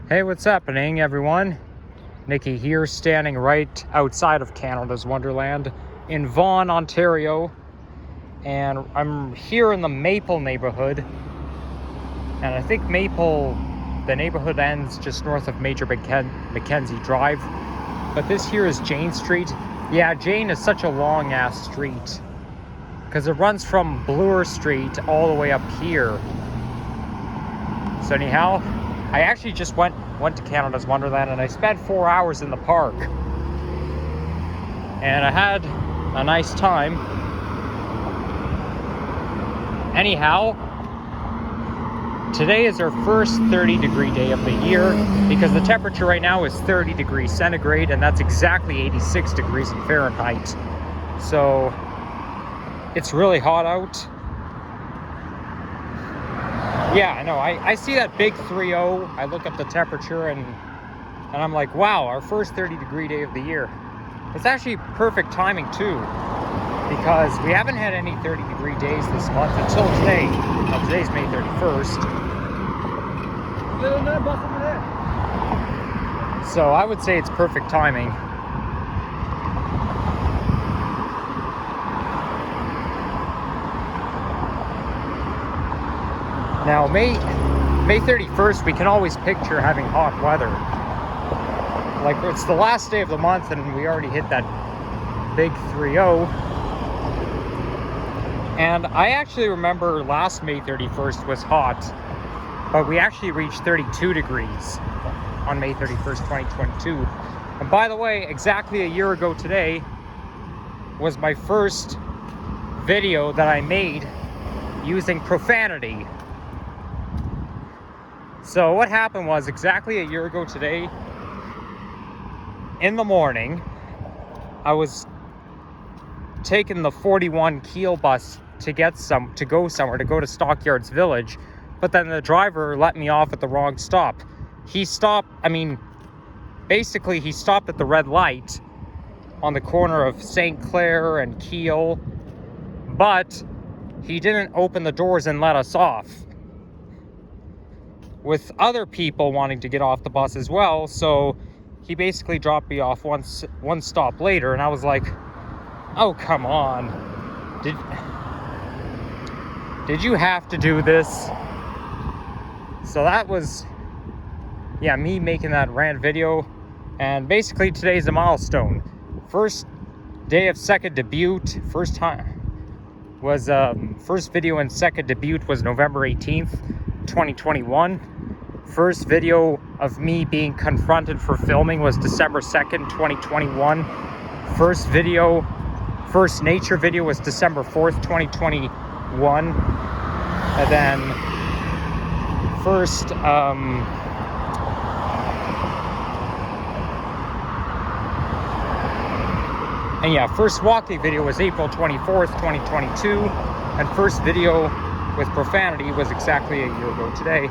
Hey, what's happening, everyone? Nikki here, standing right outside of Canada's Wonderland in Vaughan, Ontario. And I'm here in the Maple neighborhood. And I think the neighborhood ends just north of Major Mackenzie Drive. But this here is Jane Street. Yeah, Jane is such a long-ass street, because it runs from Bloor Street all the way up here. So anyhow, I actually just went to Canada's Wonderland and I spent 4 hours in the park. And I had a nice time. Anyhow, today is our first 30-degree day of the year, because the temperature right now is 30 degrees centigrade, and that's exactly 86 degrees in Fahrenheit. So it's really hot out. Yeah, I know. I see that big 3-0. I look up the temperature and I'm like, wow, our first 30-degree day of the year. It's actually perfect timing too, because we haven't had any 30-degree days this month until today. Now, today's May 31st. So I would say it's perfect timing. Now, May 31st, we can always picture having hot weather. Like, it's the last day of the month and we already hit that big 3-0. And I actually remember last May 31st was hot, but we actually reached 32 degrees on May 31st, 2022. And by the way, exactly a year ago today was my first video that I made using profanity. So what happened was, exactly a year ago today, in the morning, I was taking the 41 Keel bus to go somewhere, to go to Stockyards Village, but then the driver let me off at the wrong stop. He stopped at the red light on the corner of St. Clair and Keel, but he didn't open the doors and let us off, with other people wanting to get off the bus as well. So he basically dropped me off one stop later, and I was like, oh, come on. Did you have to do this? So that was, yeah, me making that rant video. And basically today's a milestone. First day of second debut. First video and second debut was November 18th, 2021. First video of me being confronted for filming was December 2nd, 2021. First nature video was December 4th, 2021. And then first walking video was April 24th, 2022. And first video with profanity was exactly a year ago today.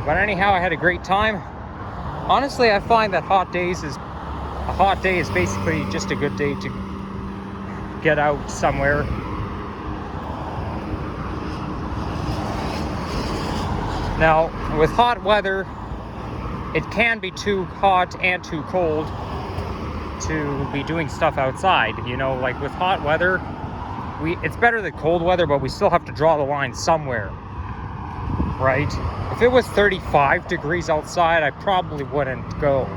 But anyhow, I had a great time. Honestly, I find that a hot day is basically just a good day to get out somewhere. Now, with hot weather, it can be too hot and too cold to be doing stuff outside. You know, like with hot weather, it's better than cold weather, but we still have to draw the line somewhere, right? If it was 35 degrees outside, I probably wouldn't go.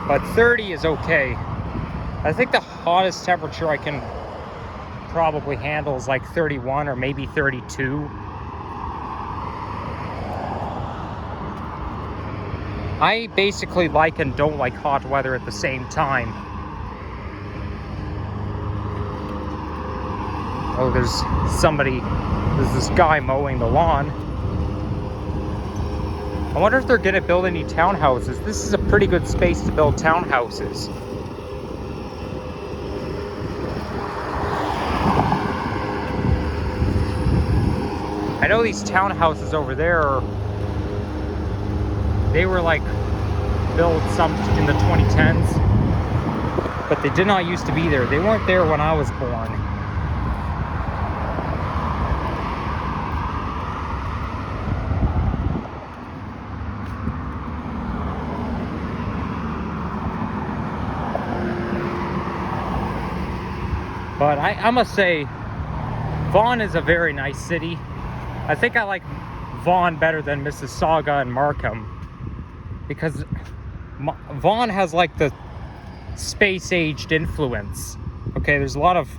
But 30 is okay. I think the hottest temperature I can probably handle is like 31 or maybe 32. I basically like and don't like hot weather at the same time. Oh, there's this guy mowing the lawn. I wonder if they're going to build any townhouses. This is a pretty good space to build townhouses. I know these townhouses over there, they were like built some in the 2010s, but they did not used to be there. They weren't there when I was born. But I must say, Vaughan is a very nice city. I think I like Vaughan better than Mississauga and Markham, because Vaughan has like the space-aged influence. Okay, there's a lot of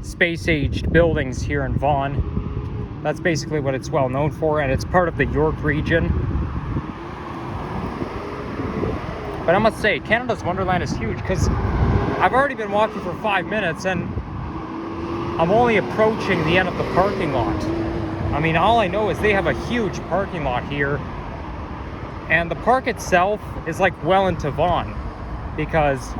space-aged buildings here in Vaughan. That's basically what it's well known for, and it's part of the York region. But I must say, Canada's Wonderland is huge, because I've already been walking for 5 minutes and I'm only approaching the end of the parking lot. I mean, all I know is they have a huge parking lot here, and the park itself is like well into Vaughan, because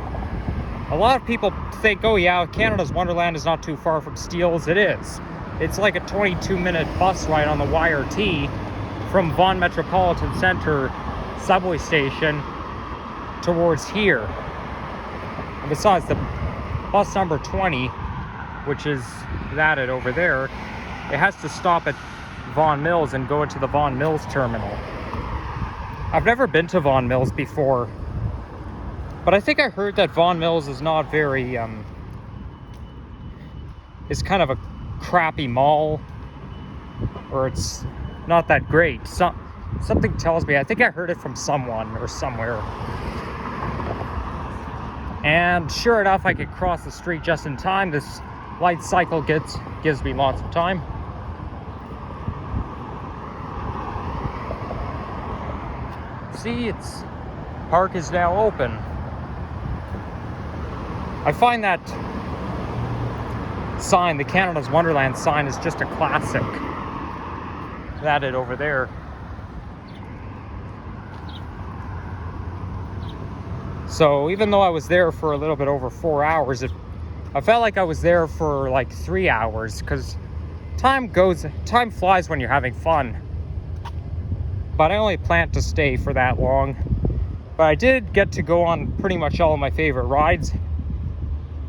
a lot of people think, oh yeah, Canada's Wonderland is not too far from Steeles. It is. It's like a 22-minute bus ride on the YRT from Vaughan Metropolitan Centre subway station towards here. And besides, the bus number 20, which is that over there, it has to stop at Vaughan Mills and go into the Vaughan Mills terminal. I've never been to Vaughan Mills before, but I think I heard that Vaughan Mills is not very, it's kind of a crappy mall, or it's not that great. Something tells me, I think I heard it from someone or somewhere. And sure enough, I could cross the street just in time. This light cycle gives me lots of time. See, park is now open. I find that sign, the Canada's Wonderland sign, is just a classic. That over there. So even though I was there for a little bit over 4 hours, I felt like I was there for like 3 hours, because time flies when you're having fun. But I only planned to stay for that long. But I did get to go on pretty much all of my favorite rides.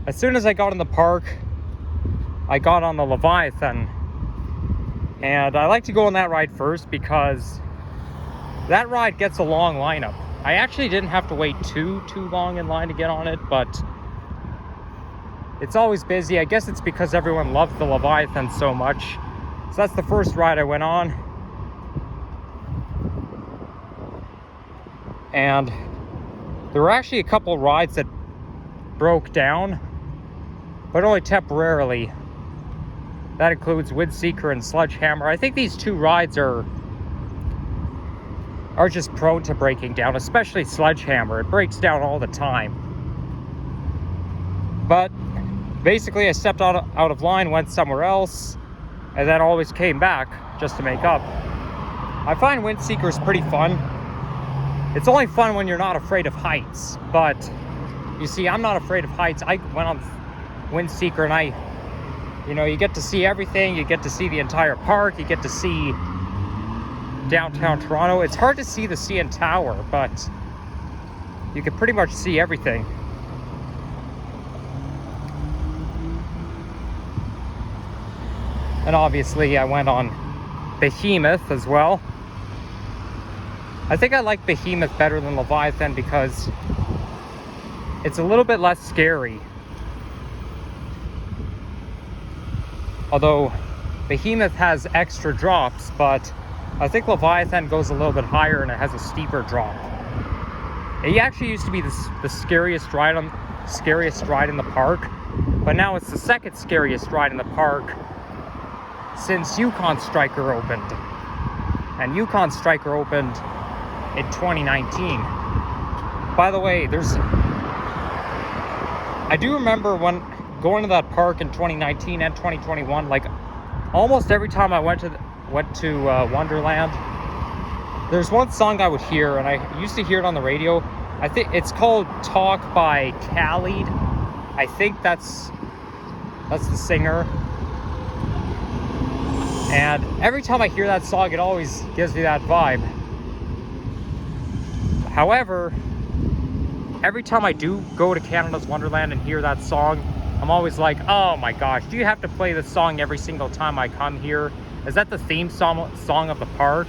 As soon as I got in the park, I got on the Leviathan. And I like to go on that ride first, because that ride gets a long lineup. I actually didn't have to wait too long in line to get on it, but it's always busy. I guess it's because everyone loves the Leviathan so much. So that's the first ride I went on. And there were actually a couple rides that broke down, but only temporarily. That includes Windseeker and Sledgehammer. I think these two rides are just prone to breaking down, especially Sledgehammer. It breaks down all the time. But basically, I stepped out of line, went somewhere else, and then always came back just to make up. I find Windseeker is pretty fun. It's only fun when you're not afraid of heights, but you see, I'm not afraid of heights. I went on Windseeker and you get to see everything. You get to see the entire park. You get to see downtown Toronto. It's hard to see the CN Tower, but you can pretty much see everything. And obviously I went on Behemoth as well. I think I like Behemoth better than Leviathan because it's a little bit less scary. Although Behemoth has extra drops, but I think Leviathan goes a little bit higher and it has a steeper drop. It actually used to be the scariest ride in the park, but now it's the second scariest ride in the park since Yukon Striker opened. And Yukon Striker opened in 2019. By the way, I do remember when going to that park in 2019 and 2021, like almost every time I went to Wonderland, there's one song I would hear, and I used to hear it on the radio. I think it's called Talk by Khalid. I think that's the singer. And every time I hear that song, it always gives me that vibe. However, every time I do go to Canada's Wonderland and hear that song, I'm always like, oh my gosh, do you have to play this song every single time I come here? Is that the theme song of the park?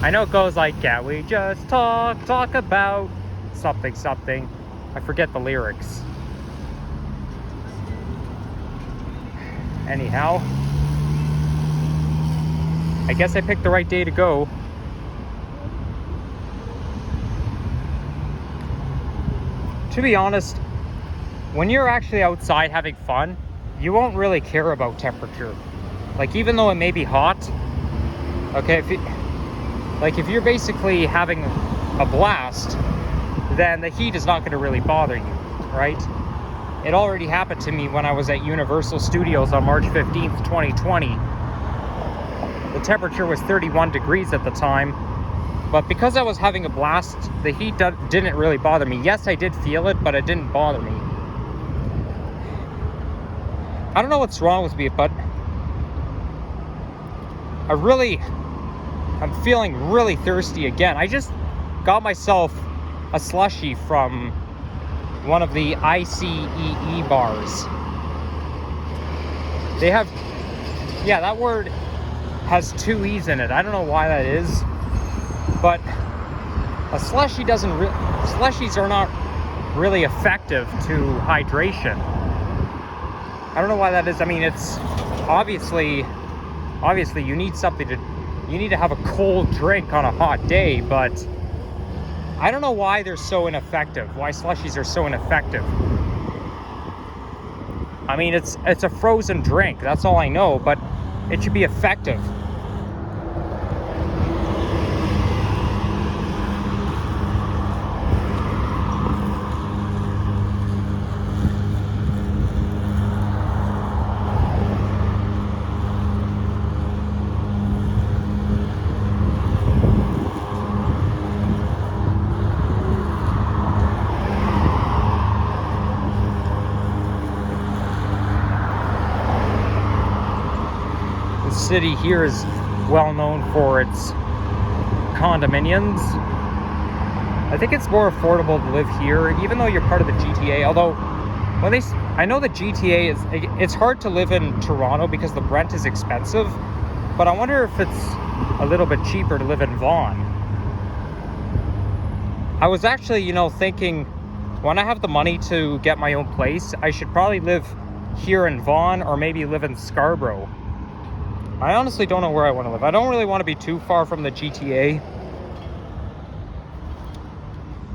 I know it goes like, can we just talk about something. I forget the lyrics. Anyhow, I guess I picked the right day to go. To be honest, when you're actually outside having fun, you won't really care about temperature. Like, even though it may be hot, okay, if you're basically having a blast, then the heat is not going to really bother you, right? It already happened to me when I was at Universal Studios on March 15th, 2020. The temperature was 31 degrees at the time, but because I was having a blast, the heat didn't really bother me. Yes, I did feel it, but it didn't bother me. I don't know what's wrong with me, but I'm feeling really thirsty again. I just got myself a slushie from one of the ICEE bars. They have, yeah, that word has two E's in it. I don't know why that is, but a slushie slushies are not really effective to hydration. I don't know why that is. I mean, it's obviously you need to have a cold drink on a hot day, but I don't know why they're so ineffective. Why slushies are so ineffective. I mean, it's a frozen drink. That's all I know, but it should be effective. City here is well known for its condominiums. I think it's more affordable to live here, even though you're part of the GTA. Although, I know the GTA it's hard to live in Toronto because the rent is expensive, but I wonder if it's a little bit cheaper to live in Vaughan. I was actually, thinking when I have the money to get my own place, I should probably live here in Vaughan or maybe live in Scarborough. I honestly don't know where I want to live. I don't really want to be too far from the GTA.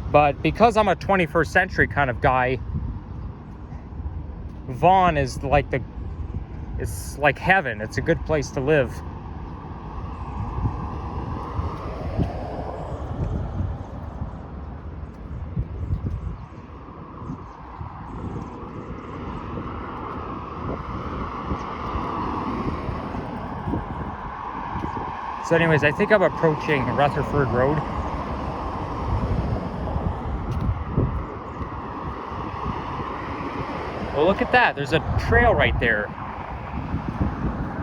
But because I'm a 21st century kind of guy, Vaughan is it's like heaven. It's a good place to live. So anyways, I think I'm approaching Rutherford Road. Well, look at that. There's a trail right there.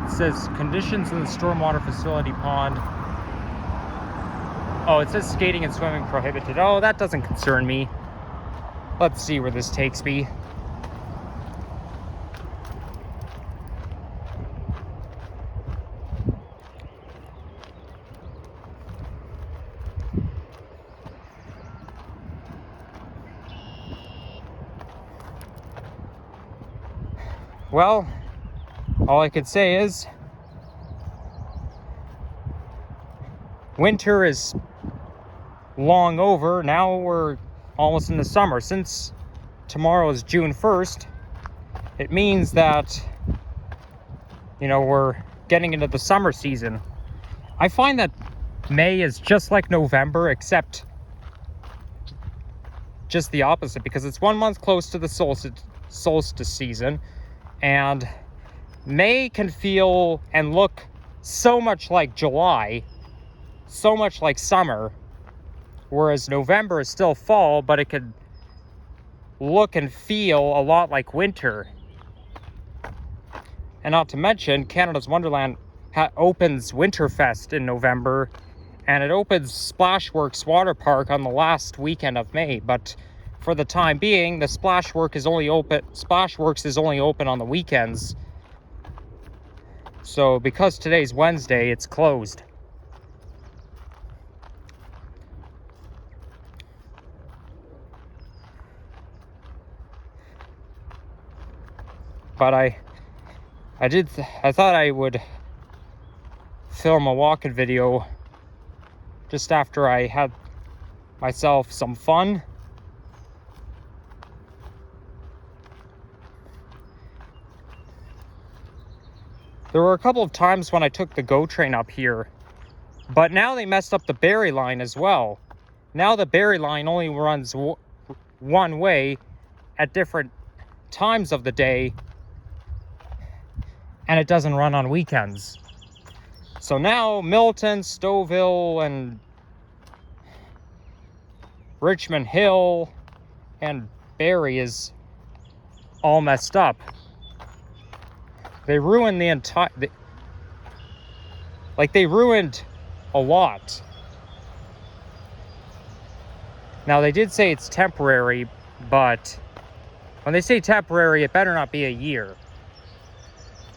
It says conditions in the stormwater facility pond. Oh, it says skating and swimming prohibited. Oh, that doesn't concern me. Let's see where this takes me. Well, all I could say is winter is long over. Now we're almost in the summer. Since tomorrow is June 1st, it means that, we're getting into the summer season. I find that May is just like November, except just the opposite, because it's 1 month close to the solstice season. And May can feel and look so much like July, so much like summer, whereas November is still fall, but it could look and feel a lot like winter. And not to mention, Canada's Wonderland opens Winterfest in November, and it opens Splashworks Water Park on the last weekend of May. But for the time being, the Splashworks is only open on the weekends. So because today's Wednesday, it's closed. but I thought I would film a walking video just after I had myself some fun. There were a couple of times when I took the GO train up here, but now they messed up the Barrie line as well. Now the Barrie line only runs one way at different times of the day, and it doesn't run on weekends. So now Milton, Stouffville, and Richmond Hill and Barrie is all messed up. They ruined the entire... they ruined a lot. Now, they did say it's temporary, but when they say temporary, it better not be a year.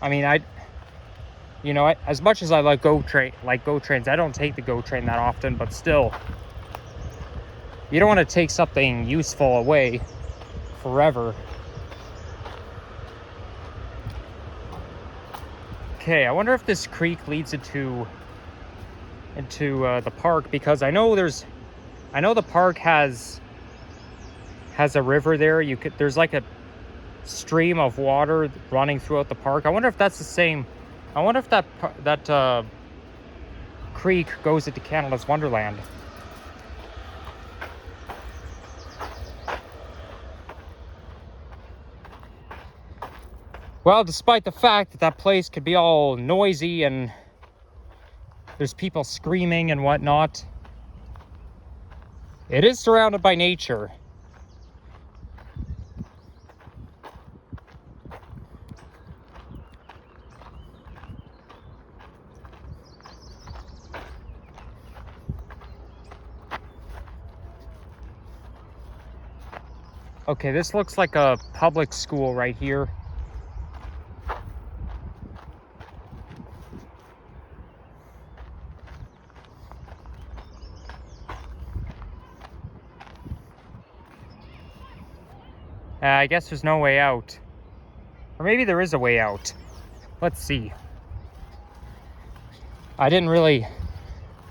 I mean, as much as I like GO trains, I don't take the GO train that often, but still, you don't want to take something useful away forever. Okay, I wonder if this creek leads into the park, because I know the park has a river there. There's like a stream of water running throughout the park. I wonder if that's the same. I wonder if that creek goes into Canada's Wonderland. Well, despite the fact that that place could be all noisy and there's people screaming and whatnot, it is surrounded by nature. Okay, this looks like a public school right here. I guess there's no way out. Or maybe there is a way out. Let's see. I didn't really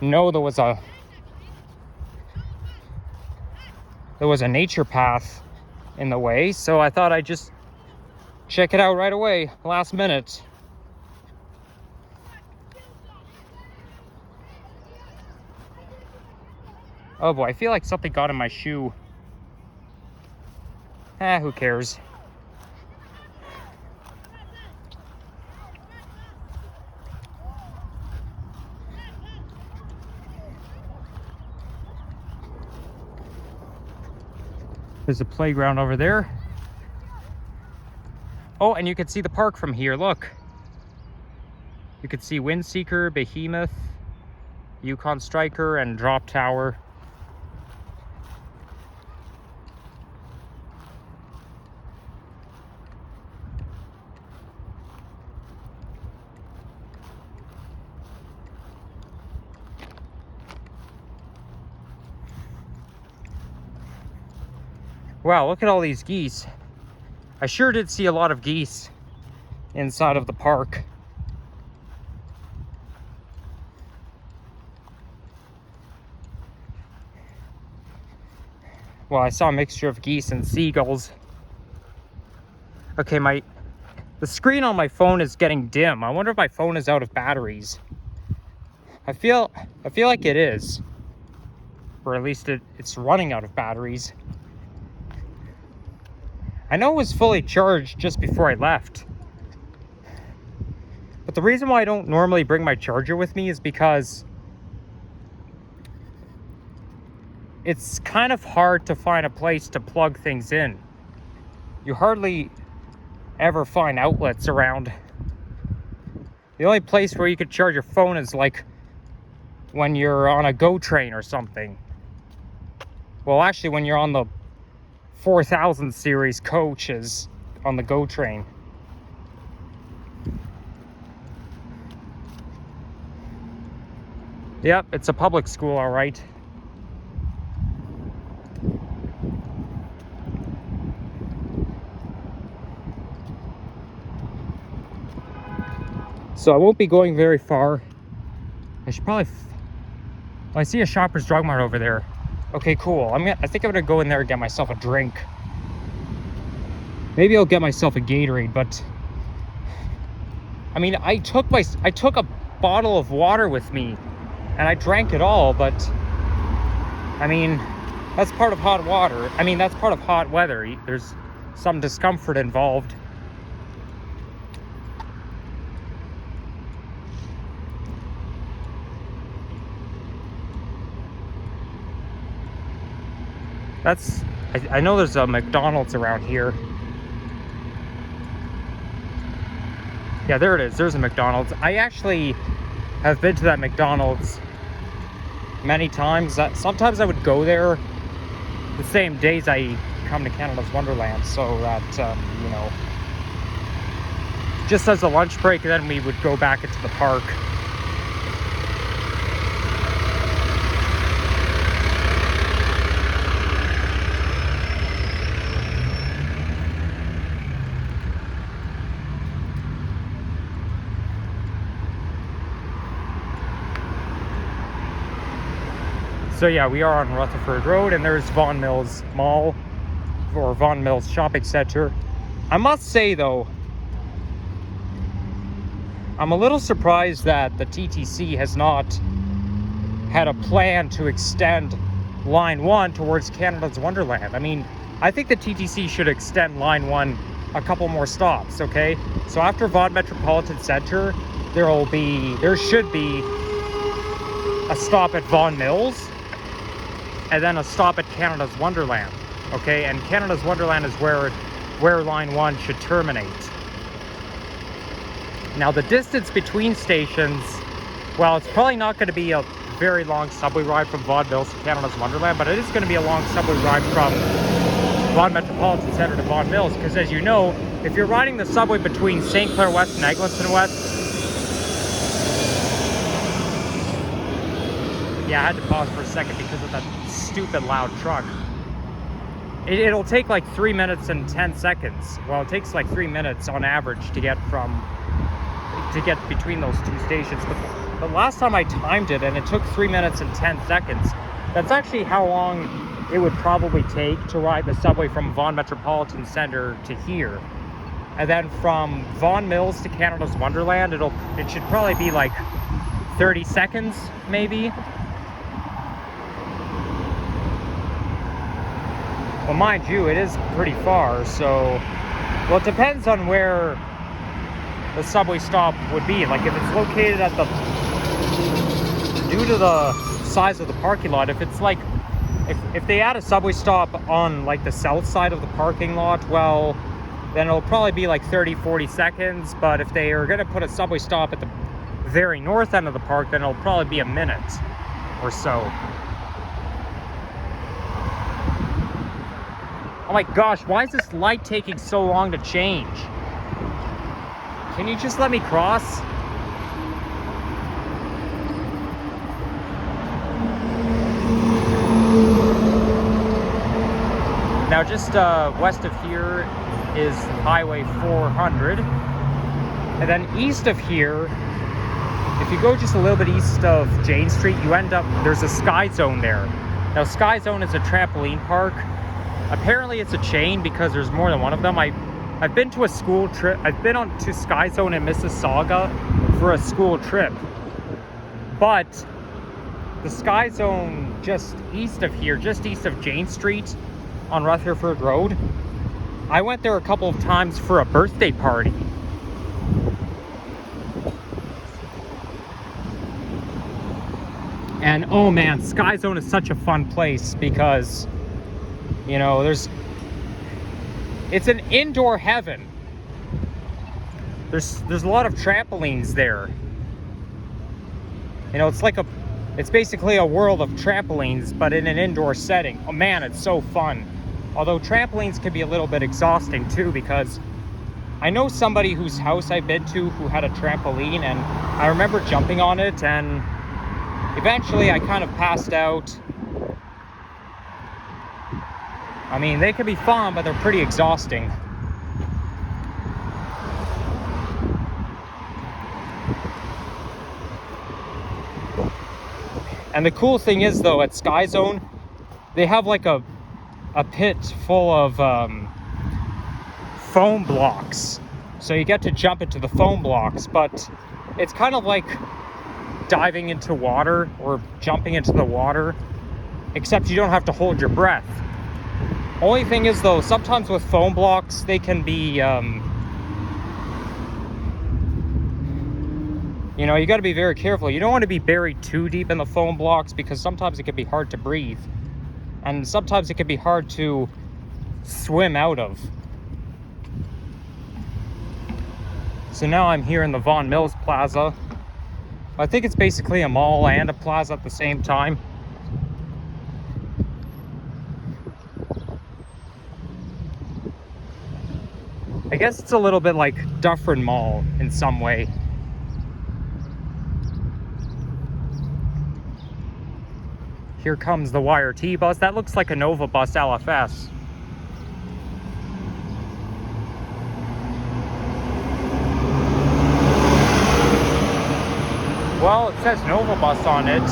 know there was a nature path in the way, so I thought I'd just check it out right away, last minute. Oh boy, I feel like something got in my shoe. Who cares? There's a playground over there. Oh, and you can see the park from here, look. You can see Windseeker, Behemoth, Yukon Striker, and Drop Tower. Wow, look at all these geese. I sure did see a lot of geese inside of the park. Well, I saw a mixture of geese and seagulls. Okay, the screen on my phone is getting dim. I wonder if my phone is out of batteries. I feel like it is. Or at least it's running out of batteries. I know it was fully charged just before I left. But the reason why I don't normally bring my charger with me is because it's kind of hard to find a place to plug things in. You hardly ever find outlets around. The only place where you could charge your phone is like when you're on a GO train or something. Well, actually, when you're on the 4000 series coaches on the GO train. Yep, it's a public school, all right. So I won't be going very far. I should probably... I see a Shoppers Drug Mart over there. Okay, cool. I think I'm gonna go in there and get myself a drink. Maybe I'll get myself a Gatorade, but I mean, I took a bottle of water with me and I drank it all, but I mean, that's part of hot water. I mean, that's part of hot weather. There's some discomfort involved. I know there's a McDonald's around here. Yeah, there it is. There's a McDonald's. I actually have been to that McDonald's many times. Sometimes I would go there the same days I come to Canada's Wonderland, so that, you know, just as a lunch break, and then we would go back into the park. So yeah, we are on Rutherford Road, and there's Vaughan Mills Mall, or Vaughan Mills Shopping Center. I must say though, I'm a little surprised that the TTC has not had a plan to extend Line 1 towards Canada's Wonderland. I mean, I think the TTC should extend Line 1 a couple more stops, okay? So after Vaughan Metropolitan Center, there should be a stop at Vaughan Mills, and then a stop at Canada's Wonderland, okay? And Canada's Wonderland is where Line 1 should terminate. Now, the distance between stations, well, it's probably not going to be a very long subway ride from Vaughan Mills to Canada's Wonderland, but it is going to be a long subway ride from Vaughan Metropolitan Center to Vaughan Mills, because as you know, if you're riding the subway between St. Clair West and Eglinton West, yeah, I had to pause for a second because of that stupid loud truck. It'll take like 3 minutes and 10 seconds. Well, it takes like 3 minutes on average to get between those two stations. But the last time I timed it, and it took 3 minutes and 10 seconds. That's actually how long it would probably take to ride the subway from Vaughan Metropolitan Center to here. And then from Vaughan Mills to Canada's Wonderland, it should probably be like 30 seconds, maybe. Well, mind you, it is pretty far, so... Well, it depends on where the subway stop would be. Like, if it's located at the... Due to the size of the parking lot, if it's like... If they add a subway stop on, like, the south side of the parking lot, well, then it'll probably be like 30-40 seconds. But if they are going to put a subway stop at the very north end of the park, then it'll probably be a minute or so. Oh my gosh, why is this light taking so long to change? Can you just let me cross? Now just west of here is Highway 400. And then east of here, if you go just a little bit east of Jane Street, you end up, there's a Sky Zone there. Now Sky Zone is a trampoline park. Apparently it's a chain because there's more than one of them. I've been to a school trip. I've been on to Sky Zone in Mississauga for a school trip. But the Sky Zone just east of here, just east of Jane Street on Rutherford Road, I went there a couple of times for a birthday party. And oh man, Sky Zone is such a fun place because, you know, it's an indoor heaven. There's a lot of trampolines there. You know, it's basically a world of trampolines, but in an indoor setting. Oh man, it's so fun. Although trampolines can be a little bit exhausting too, because I know somebody whose house I've been to who had a trampoline, and I remember jumping on it, and eventually I kind of passed out. I mean, they can be fun, but they're pretty exhausting. And the cool thing is, though, at Sky Zone, they have like a pit full of foam blocks. So you get to jump into the foam blocks, but it's kind of like diving into water or jumping into the water, except you don't have to hold your breath. Only thing is, though, sometimes with foam blocks, they can be, you know, you got to be very careful. You don't want to be buried too deep in the foam blocks because sometimes it can be hard to breathe. And sometimes it can be hard to swim out of. So now I'm here in the Vaughan Mills Plaza. I think it's basically a mall and a plaza at the same time. I guess it's a little bit like Dufferin Mall in some way. Here comes the YRT bus. That looks like a Nova Bus LFS. Well, it says Nova Bus on it,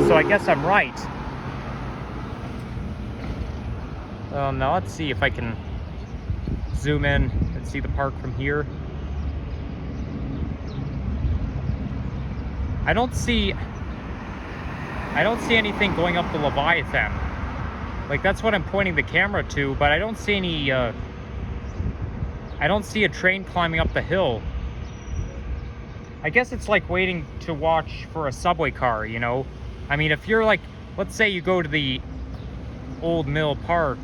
so I guess I'm right. Now let's see if I can zoom in and see the park from here. I don't see anything going up the Leviathan. Like, that's what I'm pointing the camera to, but I don't see any, I don't see a train climbing up the hill. I guess it's like waiting to watch for a subway car, you know? I mean, if you're like, let's say you go to the Old Mill Park,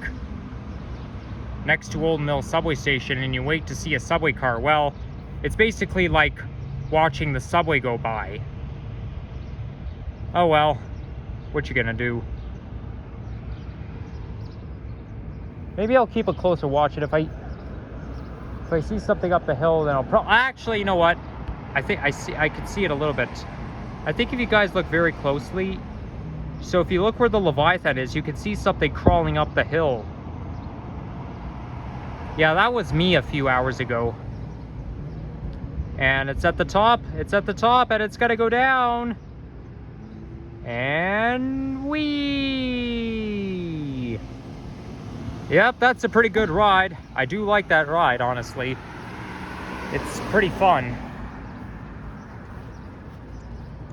next to Old Mill subway station, and you wait to see a subway car. Well, it's basically like watching the subway go by. Oh well. What you gonna do? Maybe I'll keep a closer watch, and if I see something up the hill, then I'll actually, you know what? I think I can see it a little bit. I think if you guys look very closely, so if you look where the Leviathan is, you can see something crawling up the hill. Yeah, that was me a few hours ago. And it's at the top, and it's gonna go down. And whee! Yep, that's a pretty good ride. I do like that ride, honestly. It's pretty fun.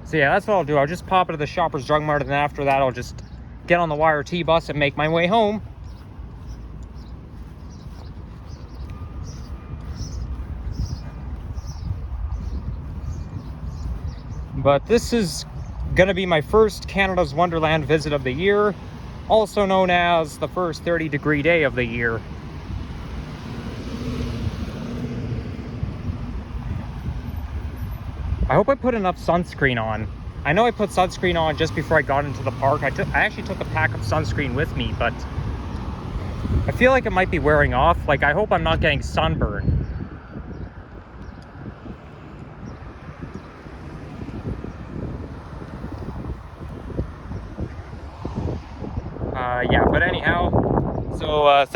So yeah, that's what I'll do. I'll just pop into the Shoppers Drug Mart, and then after that I'll just get on the YRT bus and make my way home. But this is gonna be my first Canada's Wonderland visit of the year, also known as the first 30-degree day of the year. I hope I put enough sunscreen on. I know I put sunscreen on just before I got into the park. I actually took a pack of sunscreen with me, but I feel like it might be wearing off. Like, I hope I'm not getting sunburned. Yeah, but anyhow, so